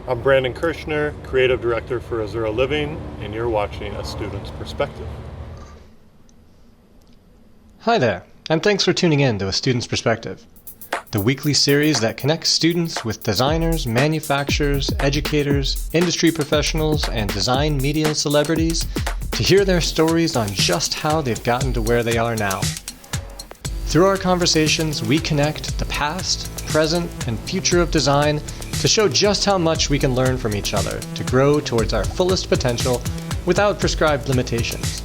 I'm Brandon Kershner, Creative Director for Azzurro Living, and you're watching A Student's Perspective. Hi there, and thanks for tuning in to A Student's Perspective, the weekly series that connects students with designers, manufacturers, educators, industry professionals, and design media celebrities to hear their stories on just how they've gotten to where they are now. Through our conversations, we connect the past, present, and future of design to show just how much we can learn from each other to grow towards our fullest potential without prescribed limitations.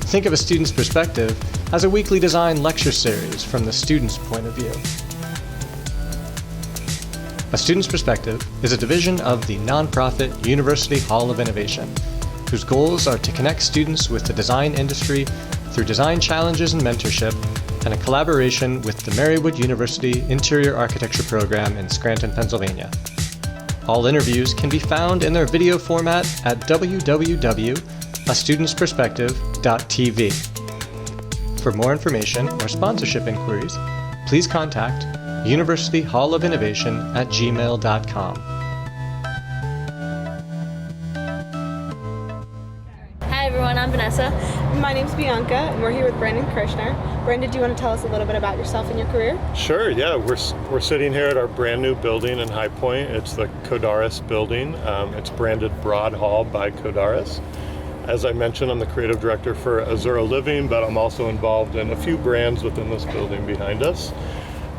Think of A Student's Perspective as a weekly design lecture series from the student's point of view. A Student's Perspective is a division of the nonprofit University Hall of Innovation, whose goals are to connect students with the design industry through design challenges and mentorship, and a collaboration with the Marywood University Interior Architecture Program in Scranton, Pennsylvania. All interviews can be found in their video format at www.astudentsperspective.tv. For more information or sponsorship inquiries, please contact University Hall of Innovation at gmail.com. Hi everyone, I'm Vanessa. My name's Bianca, and we're here with Brandon Kershner. Brandon, do you want to tell us a little bit about yourself and your career? Sure, yeah. We're sitting here at our brand new building in High Point. It's the CODARUS building. It's branded Broad Hall by CODARUS. As I mentioned, I'm the creative director for Azzurro Living, but I'm also involved in a few brands within this building behind us.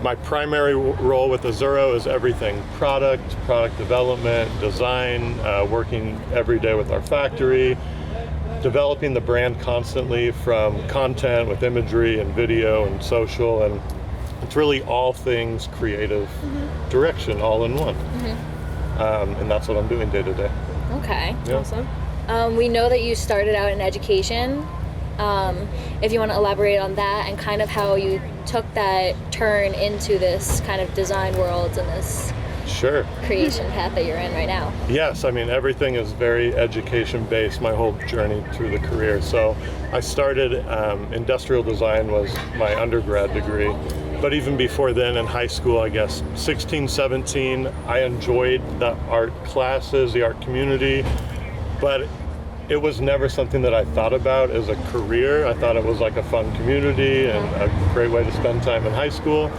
My primary role with Azzurro is everything product development, design, working every day with our factory, developing the brand constantly from content with imagery and video and social, and it's really all things creative direction all in one. And that's what I'm doing day to day. Okay. Yeah. Awesome. We know that you started out in education. If you want to elaborate on that and kind of how you took that turn into this kind of design world and this Sure. creation path that you're in right now. Yes, I mean, everything is very education-based, my whole journey through the career. So I started, industrial design was my undergrad degree. But even before then, in high school, I guess, 16, 17, I enjoyed the art classes, the art community, but it was never something that I thought about as a career. I thought it was like a fun community and a great way to spend time in high school.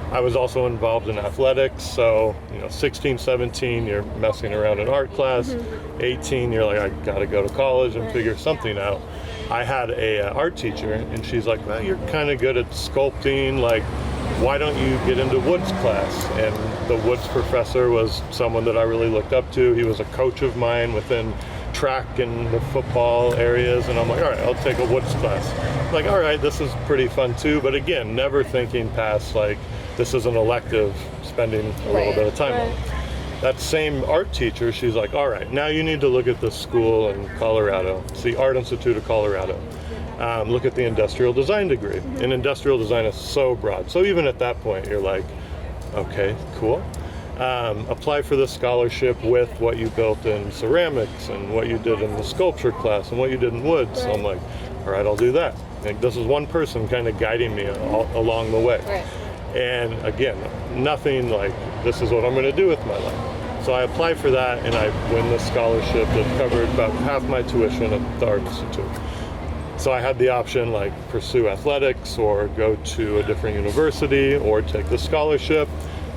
I was also involved in athletics, so 16, 17, you're messing around in art class. 18, you're like, I gotta go to college and figure something out. I had a art teacher, and she's like, well, you're kind of good at sculpting, like, why don't you get into woods class? And the woods professor was someone that I really looked up to. He was a coach of mine within track and the football areas, and I'm like, all right, I'll take a woods class. Like, all right, this is pretty fun too, but again, never thinking past, like, this is an elective, spending a little bit of time on. That same art teacher, she's like, all right, now you need to look at this school in Colorado. It's the Art Institute of Colorado. Look at the industrial design degree. And industrial design is so broad. So even at that point, you're like, okay, cool. Apply for the scholarship with what you built in ceramics and what you did in the sculpture class and what you did in wood. So I'm like, all right, I'll do that. Like, this is one person kind of guiding me along the way. And again, nothing like, this is what I'm going to do with my life. So I apply for that, and I win this scholarship that covered about half my tuition at the Art Institute. So I had the option, like, pursue athletics or go to a different university or take the scholarship.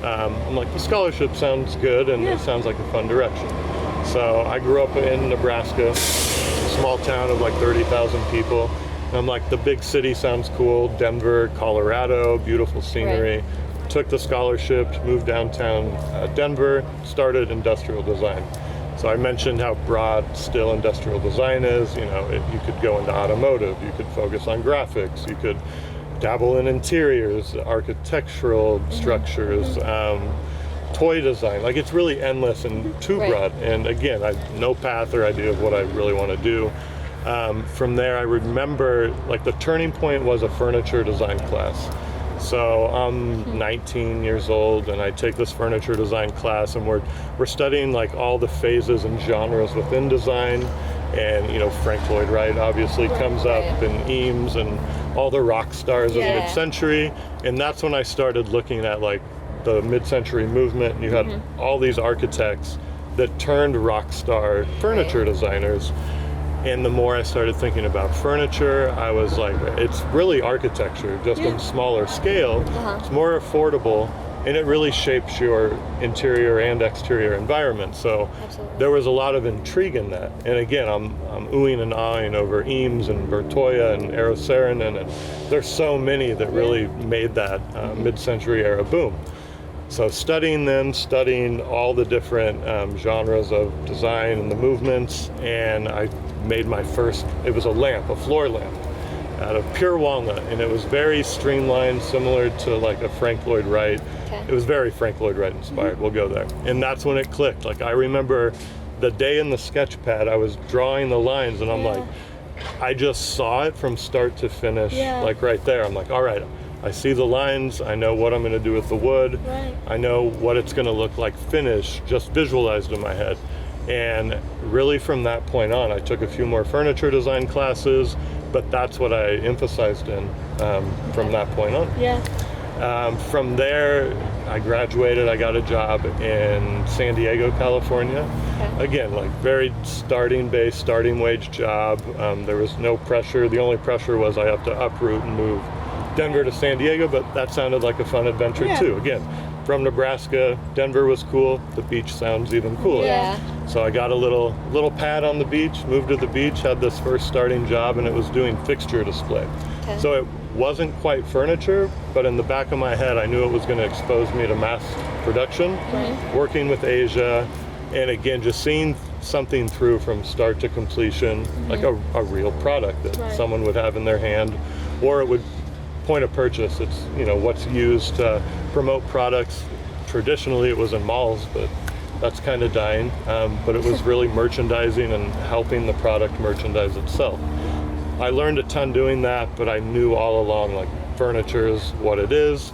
I'm like, the scholarship sounds good, and it sounds like a fun direction. So I grew up in Nebraska, a small town of like 30,000 people. And I'm like, the big city sounds cool, Denver, Colorado, beautiful scenery. Took the scholarship, moved downtown Denver, started industrial design. So I mentioned how broad still industrial design is. You could go into automotive, you could focus on graphics, you could dabble in interiors, architectural structures, toy design. Like, it's really endless and too broad. And again, I have no path or idea of what I really want to do. From there, I remember, like, the turning point was a furniture design class. So I'm 19 years old, and I take this furniture design class, and we're studying like all the phases and genres within design. And Frank Lloyd Wright obviously comes up, and Eames, and all the rock stars of the mid-century. And that's when I started looking at like the mid-century movement, and you had all these architects that turned rock star furniture designers. And the more I started thinking about furniture, I was like, it's really architecture, just on smaller scale. It's more affordable, and it really shapes your interior and exterior environment. So there was a lot of intrigue in that. And again, I'm oohing and ahhing over Eames and Bertoia and Eero Saarinen, and there's so many that really made that mid-century era boom. So studying them, studying all the different genres of design and the movements, and I made my first, it was a lamp, a floor lamp, out of pure walnut, and it was very streamlined, similar to like a Frank Lloyd Wright. It was very Frank Lloyd Wright inspired, we'll go there. And that's when it clicked. Like, I remember the day in the sketch pad, I was drawing the lines, and I'm like, I just saw it from start to finish, like right there. I'm like, all right, I see the lines, I know what I'm gonna do with the wood, I know what it's gonna look like finished, just visualized in my head. And really from that point on, I took a few more furniture design classes, but that's what I emphasized in from that point on. From there, I graduated, I got a job in San Diego, California. Again, like very starting wage job. There was no pressure. The only pressure was I have to uproot and move Denver to San Diego, but that sounded like a fun adventure too. Again, from Nebraska, Denver was cool. The beach sounds even cooler. So I got a little pad on the beach, moved to the beach, had this first starting job, and it was doing fixture display. So it wasn't quite furniture, but in the back of my head, I knew it was going to expose me to mass production, working with Asia, and again, just seeing something through from start to completion, like a real product that someone would have in their hand, or it would point of purchase. It's, you know, what's used to promote products. Traditionally, it was in malls, but that's kind of dying. But it was really merchandising and helping the product merchandise itself. I learned a ton doing that, but I knew all along, like, furniture is what it is.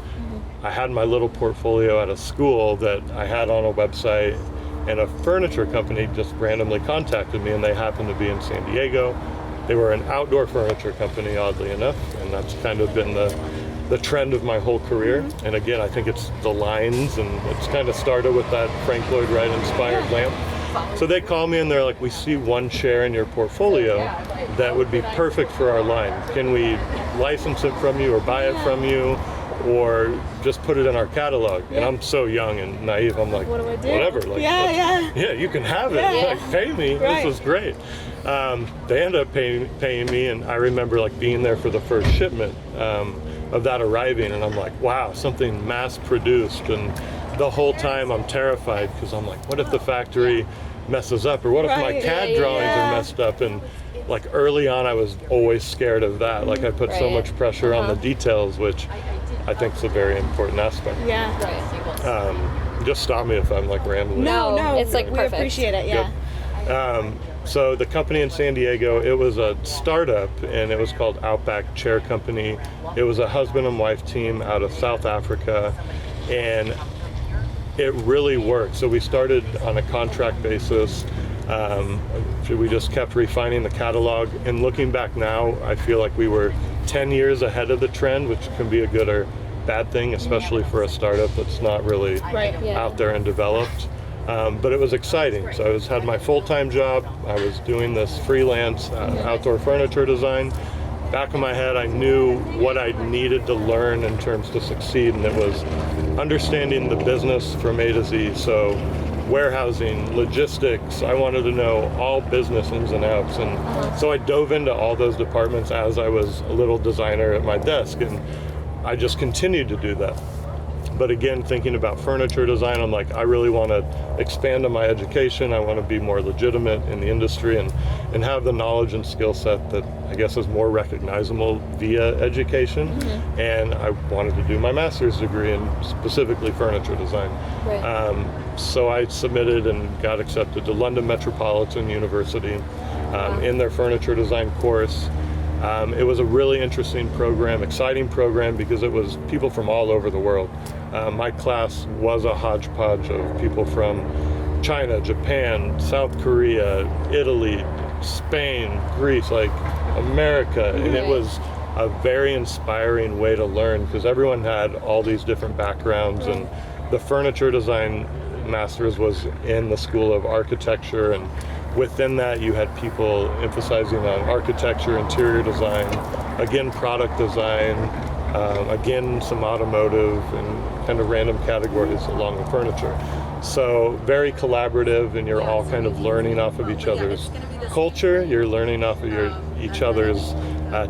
I had my little portfolio at a school that I had on a website, and a furniture company just randomly contacted me, and they happened to be in San Diego. They were an outdoor furniture company, oddly enough, and that's kind of been the trend of my whole career. And again, I think it's the lines, and it's kind of started with that Frank Lloyd Wright inspired lamp. So they call me and they're like, we see one chair in your portfolio that would be perfect for our line. Can we license it from you or buy it from you, or just put it in our catalog? And I'm so young and naive, I'm like, what do I do? Whatever. Like, yeah, you can have it. Like, pay me. This is great. They ended up paying me, and I remember like being there for the first shipment of that arriving, and I'm like, wow, something mass produced. And the whole time I'm terrified, because I'm like, what if the factory messes up, or what if my CAD drawings are messed up? And like early on, I was always scared of that. Like, I put so much pressure on the details, which I think is a very important aspect. Just stop me if I'm like rambling. No, it's like we perfect. appreciate it. So the company in San Diego, it was a startup, and it was called Outback Chair Company. It was a husband and wife team out of South Africa, and it really worked. So we started on a contract basis. We just kept refining the catalog, and looking back now, I feel like we were 10 years ahead of the trend, which can be a good or bad thing, especially for a startup that's not really out there and developed. But it was exciting. So I had my full-time job. I was doing this freelance outdoor furniture design. Back of my head, I knew what I needed to learn in terms to succeed, and it was understanding the business from A to Z. So warehousing, logistics, I wanted to know all business ins and outs. And so I dove into all those departments as I was a little designer at my desk, and I just continued to do that. But again, thinking about furniture design, I'm like, I really want to expand on my education. I want to be more legitimate in the industry and have the knowledge and skill set that I guess is more recognizable via education. And I wanted to do my master's degree in specifically furniture design. So I submitted and got accepted to London Metropolitan University in their furniture design course. It was a really interesting program, exciting program, because it was people from all over the world. My class was a hodgepodge of people from China, Japan, South Korea, Italy, Spain, Greece, like America. And it was a very inspiring way to learn, because everyone had all these different backgrounds, and the furniture design master's was in the School of Architecture, and within that you had people emphasizing on architecture, interior design, again product design, again some automotive and kind of random categories along with furniture. So very collaborative, and you're all kind of learning off of each other's culture. You're learning off of each other's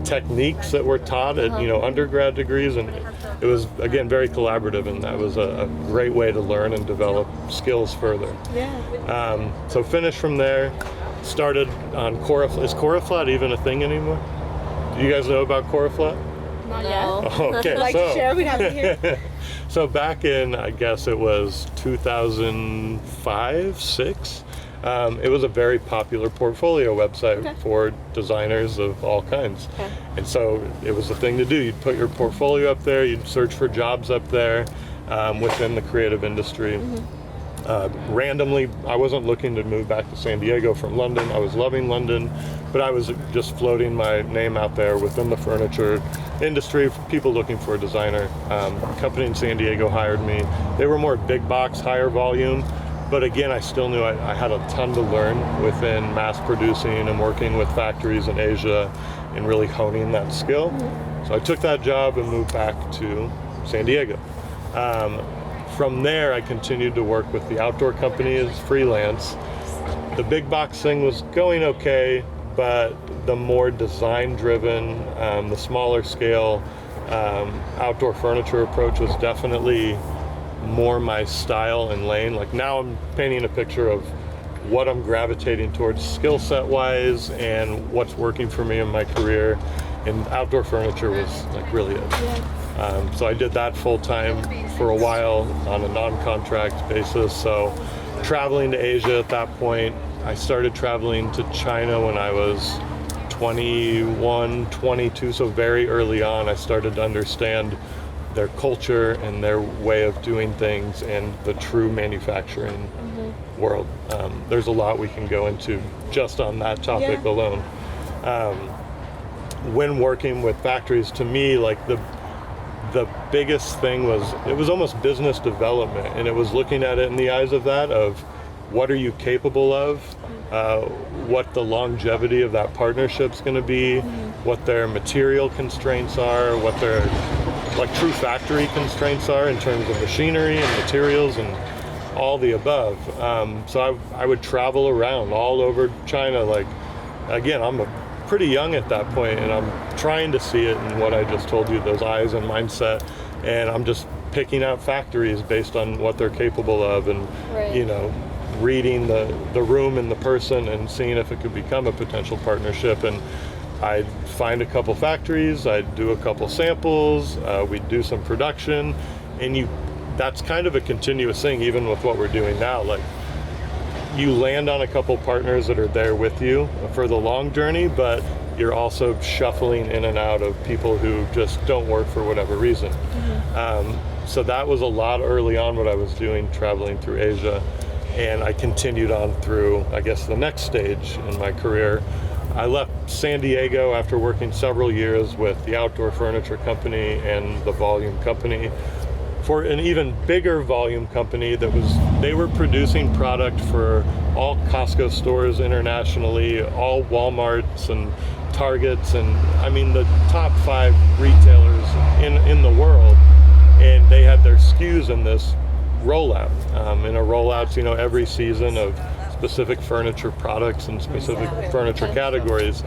techniques that were taught at undergrad degrees, and it was again very collaborative, and that was a great way to learn and develop skills further. So finished from there, started on Coraflat. Is Coraflat even a thing anymore? Do you guys know about Coraflat? Not yet. Oh, okay, Like to share, we'd have to hear. So back in, I guess it was 2005, 6, it was a very popular portfolio website for designers of all kinds. And so it was the thing to do. You'd put your portfolio up there, you'd search for jobs up there within the creative industry. Randomly, I wasn't looking to move back to San Diego from London. I was loving London, but I was just floating my name out there within the furniture industry, people looking for a designer. A company in San Diego hired me. They were more big box, higher volume, but again, I still knew I had a ton to learn within mass producing and working with factories in Asia and really honing that skill. So I took that job and moved back to San Diego. From there, I continued to work with the outdoor companies, freelance. The big box thing was going okay, but the more design-driven, the smaller scale outdoor furniture approach was definitely more my style and lane. Like now I'm painting a picture of what I'm gravitating towards skill set wise and what's working for me in my career, and outdoor furniture was like really it. So I did that full time for a while on a non-contract basis. So traveling to Asia at that point, I started traveling to China when I was 21, 22. So very early on, I started to understand their culture and their way of doing things and the true manufacturing world. There's a lot we can go into just on that topic alone. When working with factories, to me, like the biggest thing was, it was almost business development, and it was looking at it in the eyes of that, of what are you capable of, what the longevity of that partnership's going to be, what their material constraints are, what their like true factory constraints are in terms of machinery and materials and all the above. So I would travel around all over China. Like, again, I'm pretty young at that point, and I'm trying to see it in what I just told you, those eyes and mindset, and I'm just picking out factories based on what they're capable of, and reading the room and the person and seeing if it could become a potential partnership. And I'd find a couple factories, I'd do a couple samples, we'd do some production, and that's kind of a continuous thing, even with what we're doing now. Like, you land on a couple partners that are there with you for the long journey, but you're also shuffling in and out of people who just don't work for whatever reason. So that was a lot early on what I was doing, traveling through Asia, and I continued on through, I guess, the next stage in my career. I left San Diego after working several years with the outdoor furniture company and the volume company for an even bigger volume company they were producing product for all Costco stores internationally, all Walmarts and Targets, and I mean the top 5 retailers in the world, and they had their SKUs in this rollout. In a rollouts, every season of specific furniture products and specific furniture categories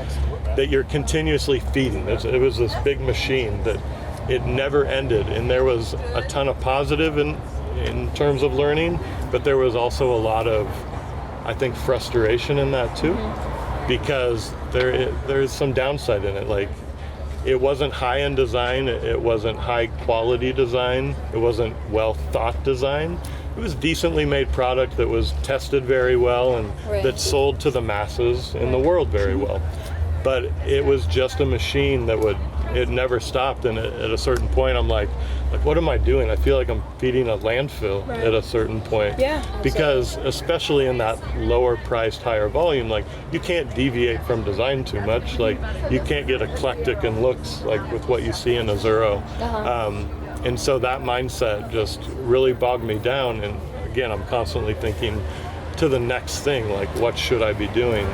that you're continuously feeding. It was this big machine that it never ended, and there was a ton of positive in terms of learning, but there was also a lot of, I think, frustration in that too, because there's some downside in it. Like, it wasn't high-end design, it wasn't high-quality design, it wasn't well-thought design. It was decently made product that was tested very well and that sold to the masses in the world very well. But it was just a machine that it never stopped, and at a certain point I'm like, what am I doing? I feel like I'm feeding a landfill at a certain point. Because especially in that lower priced, higher volume, like, you can't deviate from design too much. Like, you can't get eclectic in looks like with what you see in Azzurro. And so that mindset just really bogged me down, and again, I'm constantly thinking to the next thing, like what should I be doing?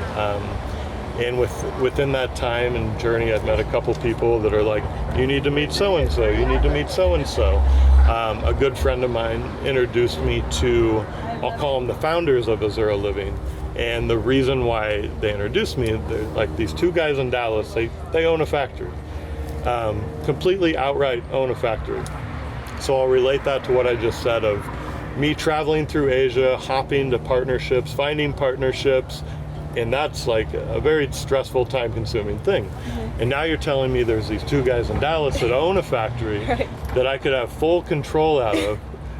And within that time and journey, I've met a couple people that are like, you need to meet so-and-so, you need to meet so-and-so. A good friend of mine introduced me to, I'll call them the founders of Azzurro Living. And the reason why they introduced me, they're like these two guys in Dallas, they own a factory. Completely outright own a factory. So I'll relate that to what I just said of me traveling through Asia, hopping to partnerships, finding partnerships, and that's like a very stressful, time-consuming thing. And now you're telling me there's these two guys in Dallas that own a factory that I could have full control out of,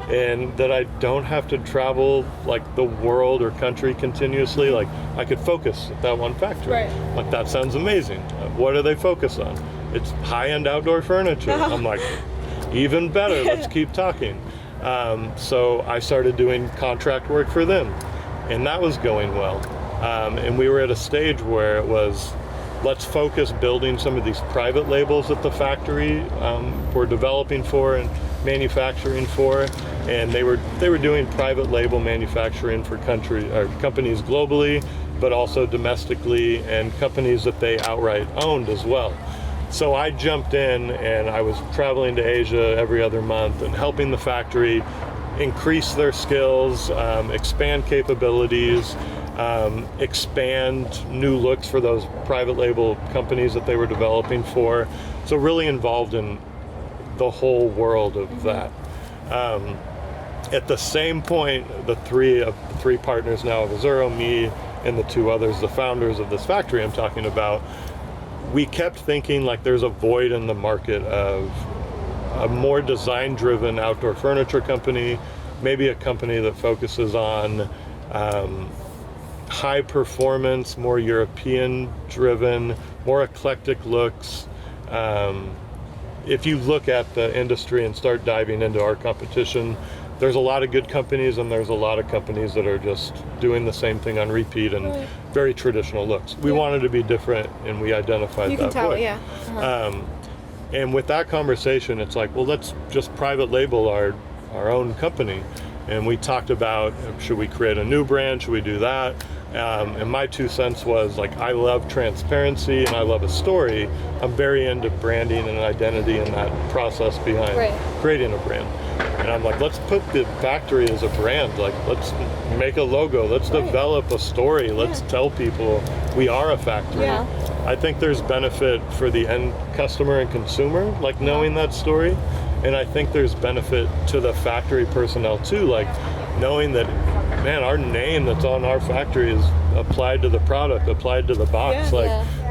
and that I don't have to travel like the world or country continuously. Like I could focus at that one factory. Like that sounds amazing. What do they focus on? It's high-end outdoor furniture. I'm like, even better, let's keep talking. So I started doing contract work for them, and that was going well. And we were at a stage where it was, let's focus building some of these private labels at the factory we're developing for and manufacturing for. And they were doing private label manufacturing for companies globally, but also domestically, and companies that they outright owned as well. So I jumped in, and I was traveling to Asia every other month and helping the factory increase their skills, expand capabilities, expand new looks for those private label companies that they were developing for. So really involved in the whole world of that. At the same point, the three partners now of Azzurro, me and the two others, the founders of this factory I'm talking about, we kept thinking like there's a void in the market of a more design-driven outdoor furniture company, maybe a company that focuses on high performance, more European-driven, more eclectic looks. If you look at the industry and start diving into our competition, there's a lot of good companies, and there's a lot of companies that are just doing the same thing on repeat and very traditional looks. We wanted to be different, and we identified You that can tell, void. And with that conversation, it's like, well, let's just private label our own company. And we talked about, should we create a new brand? Should we do that? And my 2 cents was like, I love transparency and I love a story. I'm very into branding and identity and that process behind creating a brand. And I'm like, let's put the factory as a brand. Like, let's make a logo. Let's develop a story. Let's tell people we are a factory. I think there's benefit for the end customer and consumer, like knowing that story. And I think there's benefit to the factory personnel too, like knowing that, man, our name that's on our factory is applied to the product, applied to the box.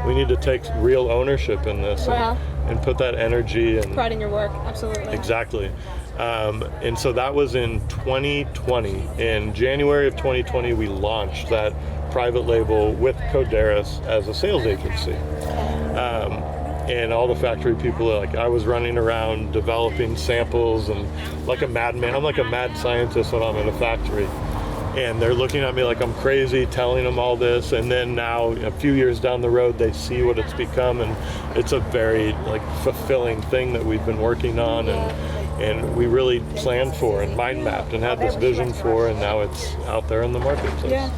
We need to take real ownership in this and put that energy and pride in your work. Absolutely. Exactly. And so that was in 2020. In January of 2020, we launched that private label with CODARUS as a sales agency. And all the factory people, like, I was running around developing samples and like a madman. I'm like a mad scientist when I'm in a factory. And they're looking at me like I'm crazy, telling them all this. And then now, a few years down the road, they see what it's become, and it's a very like fulfilling thing that we've been working on, and we really planned for and mind mapped and had this vision for, and now it's out there in the marketplace.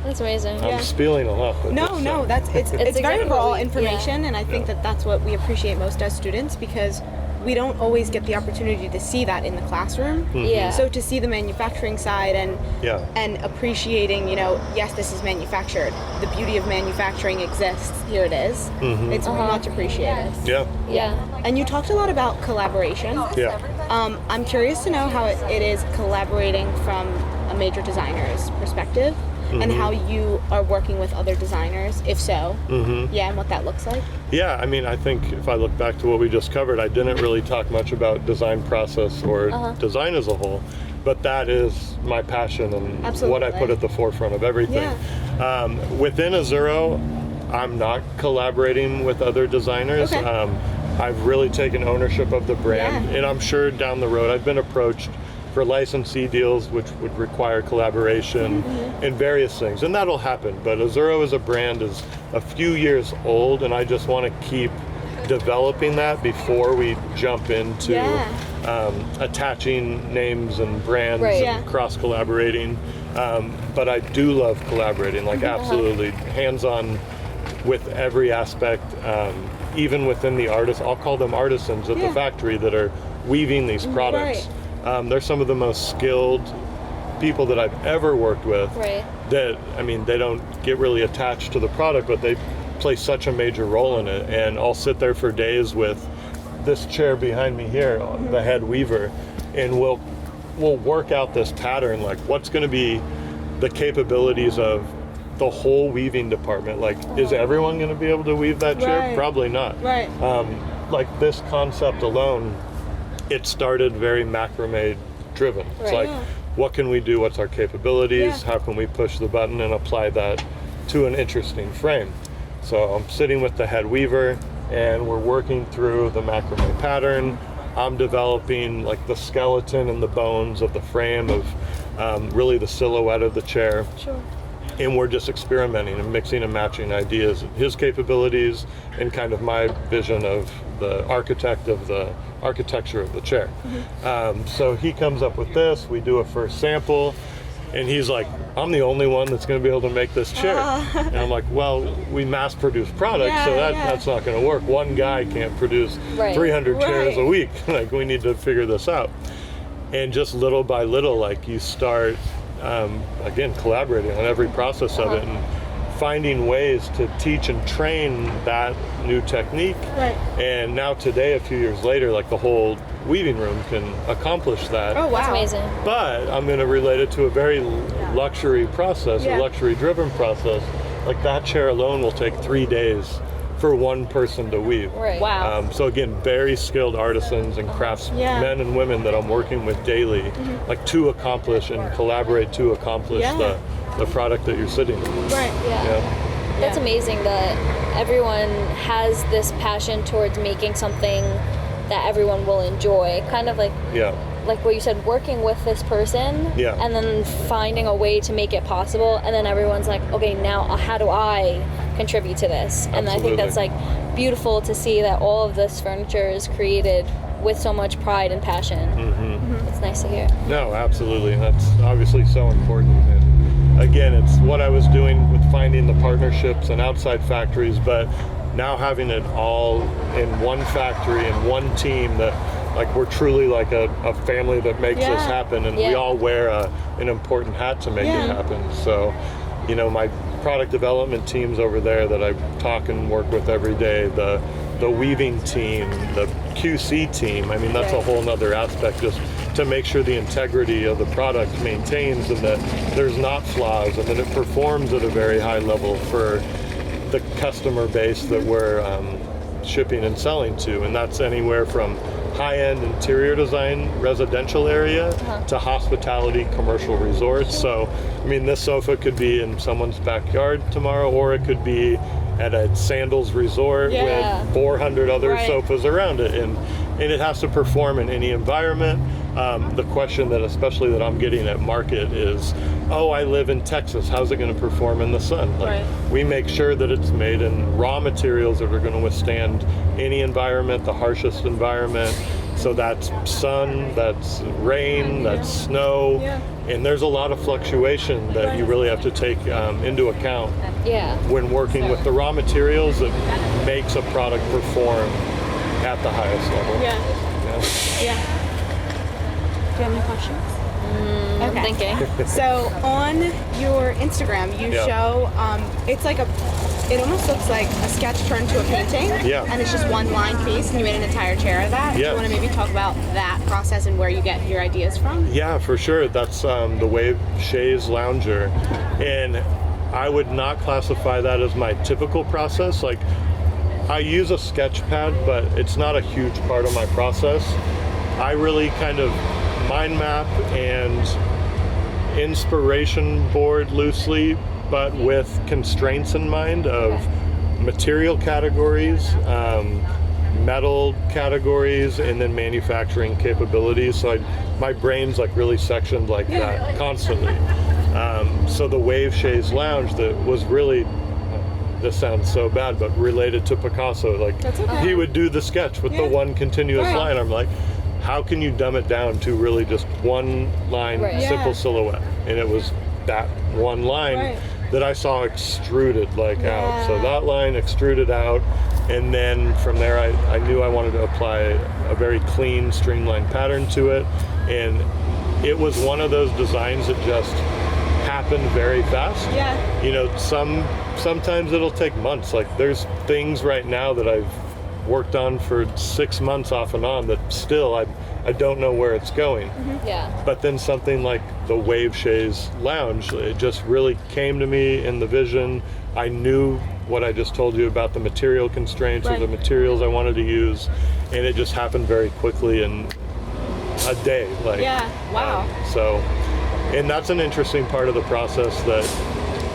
That's amazing. I'm spieling a lot. But No, that's it's exactly very raw information, and I think that's what we appreciate most as students, because we don't always get the opportunity to see that in the classroom. So to see the manufacturing side and appreciating, yes, this is manufactured. The beauty of manufacturing exists. Here it is. It's much appreciated. And you talked a lot about collaboration. I'm curious to know how it is collaborating from a major designer's perspective. And how you are working with other designers, if so, and what that looks like. I mean, I think if I look back to what we just covered, I didn't really talk much about design process or design as a whole, but that is my passion and what I put at the forefront of everything. Within Azzurro, I'm not collaborating with other designers. I've really taken ownership of the brand, and I'm sure down the road I've been approached for licensee deals, which would require collaboration and various things, and that'll happen. But Azzurro as a brand is a few years old, and I just want to keep developing that before we jump into attaching names and brands and cross-collaborating. But I do love collaborating, like absolutely hands-on with every aspect, even within the artists. I'll call them artisans at the factory that are weaving these products. They're some of the most skilled people that I've ever worked with. That, I mean, they don't get really attached to the product, but they play such a major role in it. And I'll sit there for days with this chair behind me here, the head weaver, and we'll work out this pattern, like what's going to be the capabilities of the whole weaving department. Like, is everyone going to be able to weave that chair? Probably not. Like this concept alone, it started very macrame driven. It's like, what can we do? What's our capabilities? How can we push the button and apply that to an interesting frame? So I'm sitting with the head weaver and we're working through the macrame pattern. I'm developing like the skeleton and the bones of the frame of really the silhouette of the chair. And we're just experimenting and mixing and matching ideas, his capabilities and kind of my vision of the architect of the architecture of the chair. So he comes up with this, we do a first sample, and he's like, I'm the only one that's going to be able to make this chair. And I'm like, well, we mass produce products, so that's not going to work. One guy can't produce 300 chairs a week. Like, we need to figure this out. And just little by little, like, you start, again, collaborating on every process of it and finding ways to teach and train that new technique. And now today, a few years later, like the whole weaving room can accomplish that. Oh, wow. That's amazing. But I'm going to relate it to a very luxury process, a luxury-driven process. Like that chair alone will take 3 days for one person to weave. Wow. So again, very skilled artisans and craftsmen and women that I'm working with daily, like to accomplish and collaborate to accomplish the product that you're sitting in. That's amazing that everyone has this passion towards making something that everyone will enjoy. Kind of like what you said, working with this person and then finding a way to make it possible, and then everyone's like, okay, now how do I contribute to this? And I think that's like beautiful to see that all of this furniture is created with so much pride and passion. It's nice to hear. No, absolutely. That's obviously so important. And again, it's what I was doing with finding the partnerships and outside factories, but now having it all in one factory and one team that, like, we're truly like a family that makes this happen, and we all wear an important hat to make it happen. So, you know, my product development teams over there that I talk and work with every day, the weaving team, the QC team, I mean, that's a whole nother aspect, just to make sure the integrity of the product maintains and that there's not flaws and that it performs at a very high level for the customer base that we're shipping and selling to. And that's anywhere from high-end interior design residential area to hospitality commercial resorts. So, I mean, this sofa could be in someone's backyard tomorrow, or it could be at a Sandals resort with 400 other sofas around it, and it has to perform in any environment. The question that especially that I'm getting at market is, oh, I live in Texas, how's it going to perform in the sun? Like, we make sure that it's made in raw materials that are going to withstand any environment, the harshest environment. So that's sun, that's rain, that's snow, and there's a lot of fluctuation that you really have to take into account when working with the raw materials that makes a product perform at the highest level. Do you have any questions? I'm thinking. So on your Instagram, you show, it's like it almost looks like a sketch turned to a painting. And it's just one line piece, and you made an entire chair of that. Do you want to maybe talk about that process and where you get your ideas from? Yeah, for sure. That's the Wave Chaise Lounger. And I would not classify that as my typical process. Like, I use a sketch pad, but it's not a huge part of my process. I really kind of mind map and inspiration board loosely, but with constraints in mind of material categories, metal categories, and then manufacturing capabilities. So my brain's like really sectioned like that constantly. So the Wave Chaise Lounge that was really this sounds so bad, but related to Picasso, like That's okay. he would do the sketch with the one continuous line. I'm like, how can you dumb it down to really just one line, simple silhouette? And it was that one line that I saw extruded out. So that line extruded out, and then from there I knew I wanted to apply a very clean, streamlined pattern to it, and it was one of those designs that just happened very fast. Yeah. You know, sometimes it'll take months. Like there's things right now that I've worked on for 6 months off and on that still I don't know where it's going. Yeah. But then something like the Wave Chaise Lounge, it just really came to me in the vision. I knew what I just told you about the material constraints or the materials I wanted to use, and it just happened very quickly in a day. Wow. And that's an interesting part of the process that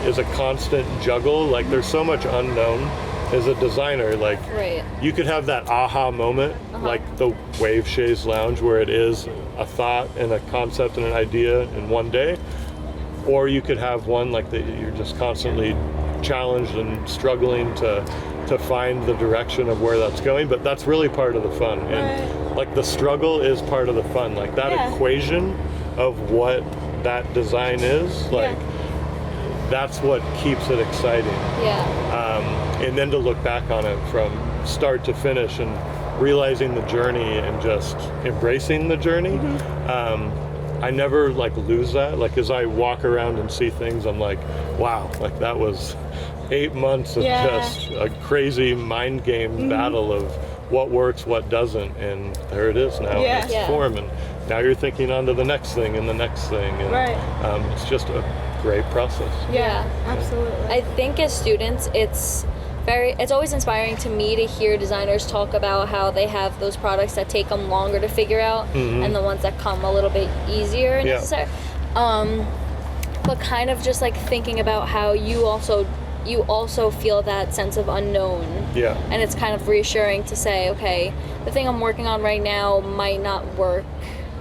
is a constant juggle. Like there's so much unknown as a designer. Like you could have that aha moment, like the Wave Chaise Lounge, where it is a thought and a concept and an idea in one day, or you could have one like that you're just constantly challenged and struggling to find the direction of where that's going. But that's really part of the fun, and like the struggle is part of the fun. Like that equation of what that design is, like that's what keeps it exciting. And then to look back on it from start to finish and realizing the journey and just embracing the journey. I never like lose that. Like as I walk around and see things, I'm like, wow, like that was 8 months of just a crazy mind game battle of what works, what doesn't, and there it is now. It's form, and now you're thinking on to the next thing and the next thing, and it's just a great process. Absolutely. I think as students, it's always inspiring to me to hear designers talk about how they have those products that take them longer to figure out and the ones that come a little bit easier necessary. But kind of just like thinking about how you also feel that sense of unknown. And it's kind of reassuring to say, okay, the thing I'm working on right now might not work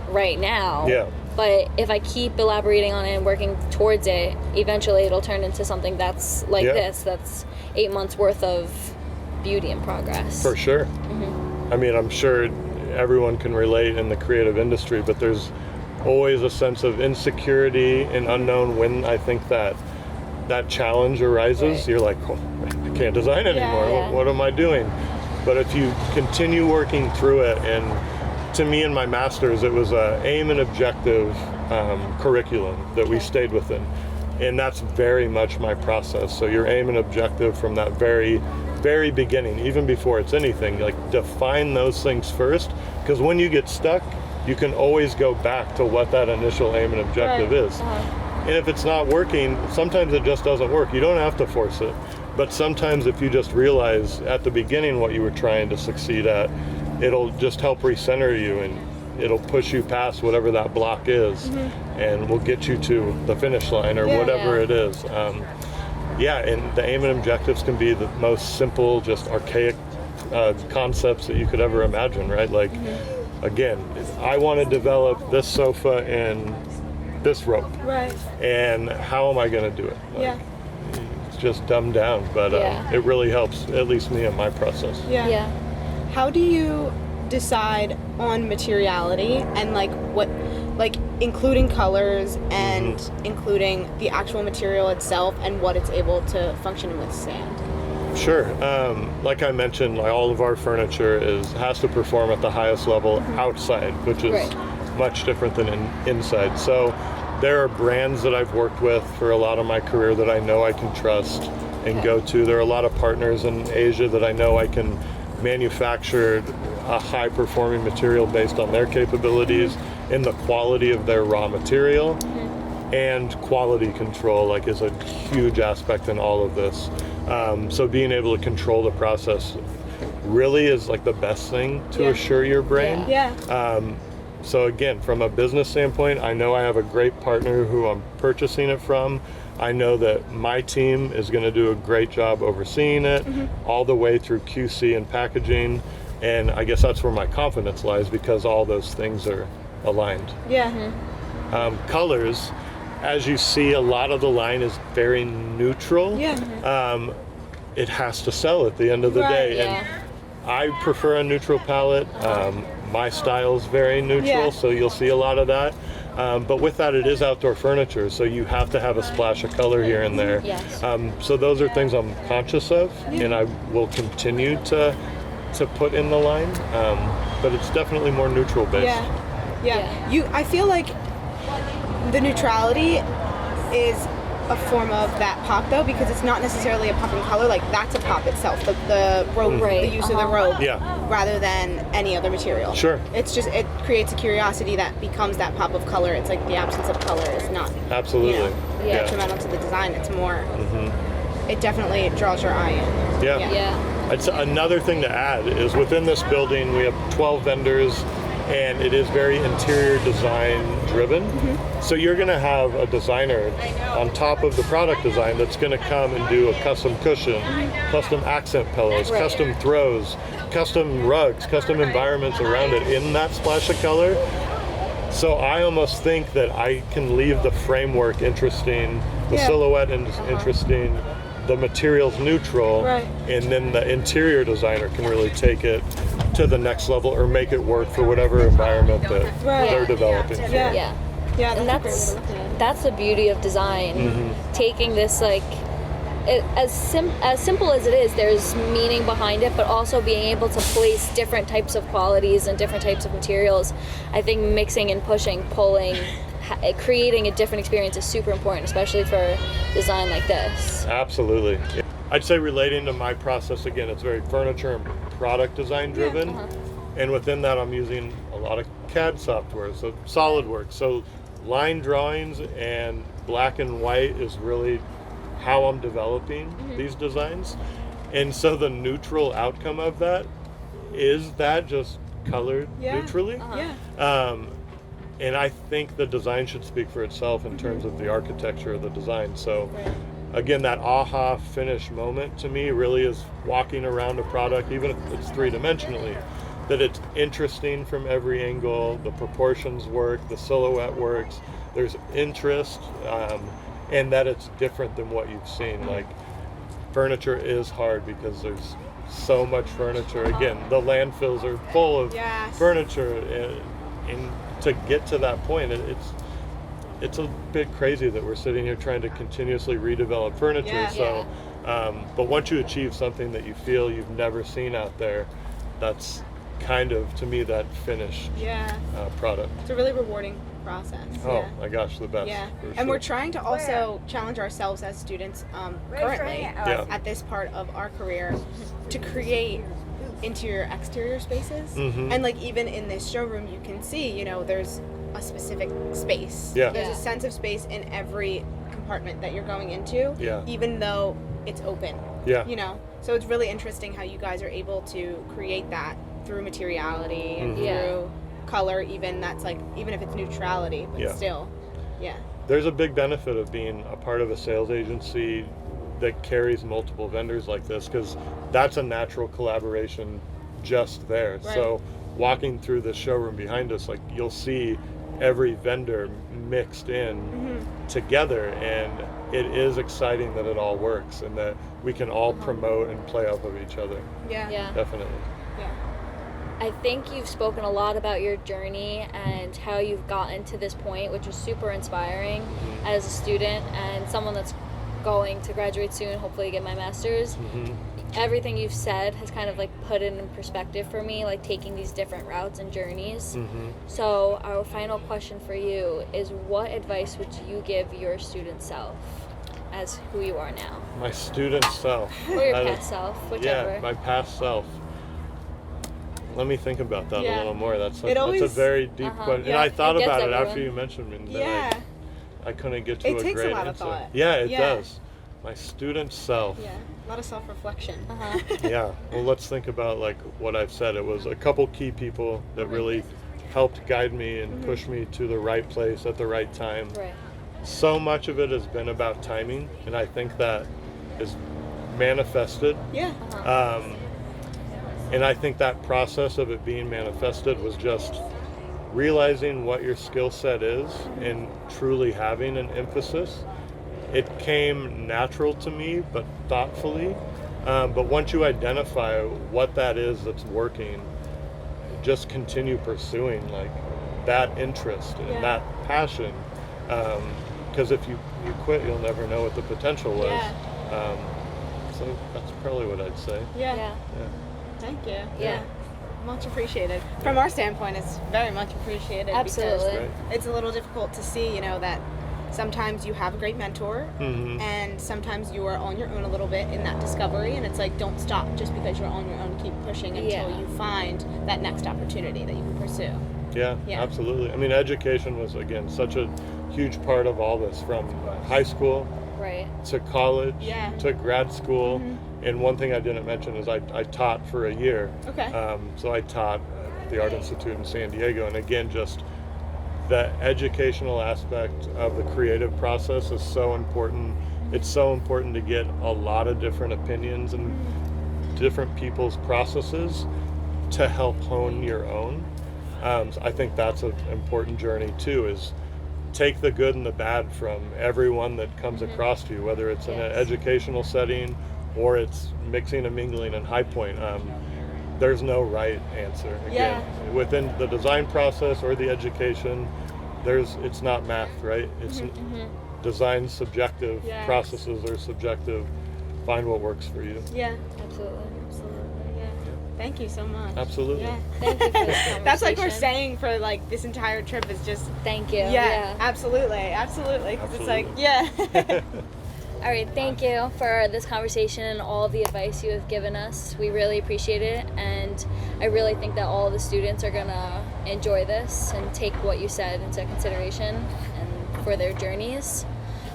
right now. But if I keep elaborating on it and working towards it, eventually it'll turn into something that's like this, that's 8 months worth of beauty and progress. For sure. I mean, I'm sure everyone can relate in the creative industry, but there's always a sense of insecurity and unknown when I think that challenge arises. You're like, oh, I can't design anymore. What am I doing? But if you continue working through it, and to me in my master's, it was a aim and objective curriculum that we stayed within. And that's very much my process. So your aim and objective from that very, very beginning, even before it's anything, like define those things first, because when you get stuck, you can always go back to what that initial aim and objective is. And if it's not working, sometimes it just doesn't work. You don't have to force it. But sometimes if you just realize at the beginning what you were trying to succeed at, it'll just help recenter you, and it'll push you past whatever that block is, and will get you to the finish line or whatever it is. And the aim and objectives can be the most simple, just archaic concepts that you could ever imagine, right? Like, again, I want to develop this sofa and this rope. And how am I going to do it? Like, it's just dumbed down, but it really helps, at least me in my process. How do you decide on materiality and including colors and including the actual material itself and what it's able to function and withstand? Sure. Like I mentioned, all of our furniture has to perform at the highest level outside, which is much different than inside. So there are brands that I've worked with for a lot of my career that I know I can trust and go to. There are a lot of partners in Asia that I know I can manufacture a high performing material based on their capabilities and the quality of their raw material. And quality control is a huge aspect in all of this. So being able to control the process really is the best thing to assure your brain. So again, from a business standpoint, I know I have a great partner who I'm purchasing it from. I know that my team is going to do a great job overseeing it all the way through QC and packaging. And I guess that's where my confidence lies, because all those things are aligned. Colors, as you see, a lot of the line is very neutral. it has to sell at the end of the day. And I prefer a neutral palette. My style is very neutral, so you'll see a lot of that. But with that, it is outdoor furniture, so you have to have a splash of color here and there. So those are things I'm conscious of, and I will continue to put in the line. But it's definitely more neutral based. I feel like the neutrality is a form of that pop, though, because it's not necessarily a pop in color. Like, that's a pop itself, the robe, the use of the robe, rather than any other material. It's just, it creates a curiosity that becomes that pop of color. It's like the absence of color is not detrimental to the design. It's more, it definitely draws your eye in. I'd say another thing to add is within this building we have 12 vendors, and it is very interior design driven. So you're going to have a designer on top of the product design that's going to come and do a custom cushion, custom accent pillows, custom throws, custom rugs, custom environments around it in that splash of color. So I almost think that I can leave the framework interesting, the silhouette interesting, the materials neutral, and then the interior designer can really take it to the next level or make it work for whatever environment that they're developing. And that's the beauty of design. Taking this, like, as simple as it is, there's meaning behind it, but also being able to place different types of qualities and different types of materials. I think mixing and pushing, pulling, creating a different experience is super important, especially for design like this. Absolutely. I'd say relating to my process, again, it's very furniture and product design driven. And within that, I'm using a lot of CAD software, so SolidWorks. So line drawings and black and white is really how I'm developing these designs. And so the neutral outcome of that is that just colored neutrally. And I think the design should speak for itself in terms of the architecture of the design. So again, that aha finish moment to me really is walking around a product, even if it's three-dimensionally, that it's interesting from every angle, the proportions work, the silhouette works, there's interest, and that it's different than what you've seen. Like, furniture is hard because there's so much furniture. Again, the landfills are full of furniture, and to get to that point, it's a bit crazy that we're sitting here trying to continuously redevelop furniture. But once you achieve something that you feel you've never seen out there, that's kind of, to me, that finished product. It's a really rewarding process. Oh my gosh, the best. And we're trying to also challenge ourselves as students currently at this part of our career to create interior exterior spaces. And like, even in this showroom, you can see, you know, there's a specific space. There's a sense of space in every compartment that you're going into, even though it's open. You know, so it's really interesting how you guys are able to create that through materiality and through color, even that's like, even if it's neutrality, but still, There's a big benefit of being a part of a sales agency that carries multiple vendors like this, because that's a natural collaboration just there. So walking through the showroom behind us, like, you'll see every vendor mixed in together, and it is exciting that it all works and that we can all promote and play off of each other. Definitely. I think you've spoken a lot about your journey and how you've gotten to this point, which is super inspiring as a student and someone that's going to graduate soon, hopefully get my master's. Everything you've said has kind of like put it in perspective for me, like taking these different routes and journeys. So our final question for you is, what advice would you give your student self as who you are now? My student self. Or your past self, whichever. Yeah, my past self. Let me think about that a little more. That's a very deep question. And I thought about it after you mentioned it. And I couldn't get to a great answer. It takes a lot of thought. Yeah, it does. My student self. A lot of self-reflection. Well, let's think about like what I've said. It was a couple key people that really helped guide me and push me to the right place at the right time. So much of it has been about timing, and I think that is manifested. And I think that process of it being manifested was just realizing what your skill set is and truly having an emphasis. It came natural to me, but thoughtfully. But once you identify what that is that's working, just continue pursuing like that interest and that passion. Because if you quit, you'll never know what the potential was. So that's probably what I'd say. Yeah. Thank you. Yeah. Much appreciated. From our standpoint, it's very much appreciated. Absolutely. Because it's a little difficult to see, that sometimes you have a great mentor, and sometimes you are on your own a little bit in that discovery, and it's like, don't stop just because you're on your own. Keep pushing until you find that next opportunity that you can pursue. Yeah, absolutely. I mean, education was, again, such a huge part of all this, from high school to college to grad school. And one thing I didn't mention is I taught for a year. So I taught at the Art Institute in San Diego, and again, just the educational aspect of the creative process is so important. It's so important to get a lot of different opinions and different people's processes to help hone your own. So I think that's an important journey too, is take the good and the bad from everyone that comes across to you, whether it's in an educational setting or it's mixing and mingling in High Point. There's no right answer. Again, within the design process or the education, it's not math, right? It's design subjective, processes are subjective. Find what works for you. Yeah, absolutely. Thank you so much. Absolutely. Thank you for this conversation. That's like we're saying for like this entire trip is just thank you. Absolutely. Because it's like, All right, thank you for this conversation and all the advice you have given us. We really appreciate it, and I really think that all the students are gonna enjoy this and take what you said into consideration and for their journeys.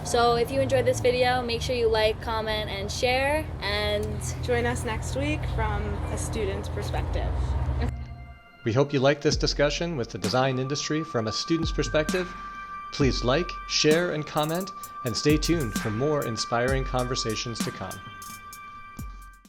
So if you enjoyed this video, make sure you like, comment, and share, and join us next week from a student's perspective. We hope you liked this discussion with the design industry from a student's perspective. Please like, share, and comment, and stay tuned for more inspiring conversations to come.